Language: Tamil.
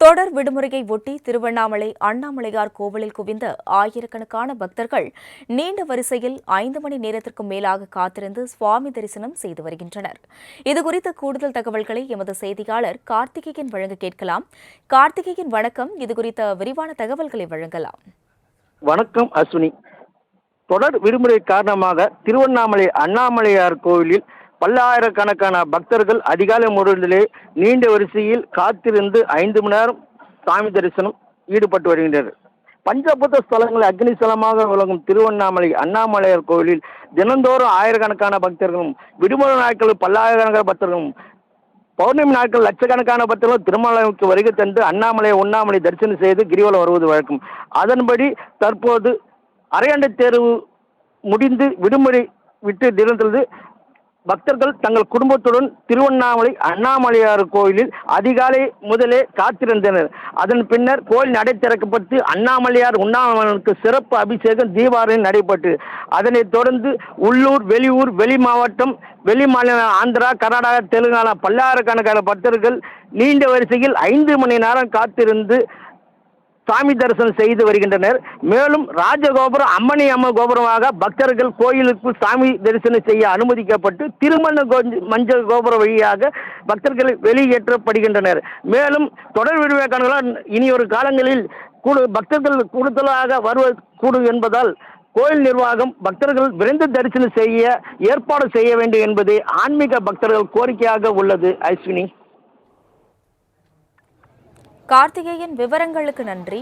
தொடர் விடுமுறையை ஒட்டி திருவண்ணாமலை அண்ணாமலையார் கோவிலில் குவிந்த ஆயிரக்கணக்கான பக்தர்கள் நீண்ட வரிசையில் 5 மணி நேரத்திற்கும் மேலாக காத்திருந்து சுவாமி தரிசனம் செய்து வருகின்றனர். இதுகுறித்த கூடுதல் தகவல்களை எமது செய்தியாளர் கார்த்திகேயன் வழங்க கேட்கலாம். கார்த்திகேயன் வணக்கம். இதுகுறித்த விரிவான தகவல்களை வழங்கலாம். வணக்கம் அஸ்வினி. தொடர் விடுமுறை காரணமாக திருவண்ணாமலை அண்ணாமலையார் கோவிலில் பல்லாயிரக்கணக்கான பக்தர்கள் அதிகாலை முதலே நீண்ட வரிசையில் காத்திருந்து 5 மணி நேரம் சாமி தரிசனம் ஈடுபட்டு வருகின்றனர். பஞ்சபூத ஸ்தலங்கள் அக்னி ஸ்தலமாக விளங்கும் திருவண்ணாமலை அண்ணாமலையார் கோவிலில் தினந்தோறும் ஆயிரக்கணக்கான பக்தர்களும், விடுமுறை நாட்கள் பல்லாயிரக்கணக்கான பக்தர்களும், பௌர்ணமி நாட்கள் லட்சக்கணக்கான பக்தர்கள் திருமலைக்கு வருகை தந்து அண்ணாமலை உண்ணாமலை தரிசனம் செய்து கிரிவலம் வருவது வழக்கம். அதன்படி தற்போது அரையாண்டு தேர்வு முடிந்து விடுமுறை விட்டு தினத்திலிருந்து பக்தர்கள் தங்கள் குடும்பத்துடன் திருவண்ணாமலை அண்ணாமலையார் கோயிலில் அதிகாலை முதலே காத்திருந்தனர். அதன் பின்னர் கோயில் நடை திறக்கப்பட்டு அண்ணாமலையார் உண்ணாமலைக்கு சிறப்பு அபிஷேகம் தீபாவளி நடைபெற்று அதனைத் தொடர்ந்து உள்ளூர், வெளியூர், வெளி மாவட்டம், வெளி மாநில ஆந்திரா, கர்நாடகா, தெலுங்கானா பல்லாயிரக்கணக்கான பக்தர்கள் நீண்ட வரிசையில் 5 மணி நேரம் காத்திருந்து சாமி தரிசனம் செய்து வருகின்றனர். மேலும் ராஜகோபுரம், அம்மணி அம்மன் கோபுரமாக பக்தர்கள் கோயிலுக்குள் சாமி தரிசனம் செய்ய அனுமதிக்கப்பட்டு திருமண மஞ்சள் கோபுரம் வழியாக பக்தர்கள் வெளியேற்றப்படுகின்றனர். மேலும் தொடர் விடுமுறைக்கான இனி ஒரு காலங்களில் பக்தர்கள் கூடுதலாக வருவக்கூடும் என்பதால் கோயில் நிர்வாகம் பக்தர்கள் விரைந்து தரிசனம் செய்ய ஏற்பாடு செய்ய வேண்டும் என்பது ஆன்மீக பக்தர்கள் கோரிக்கையாக உள்ளது. அஸ்வினி. கார்த்திகேயன், விவரங்களுக்கு நன்றி.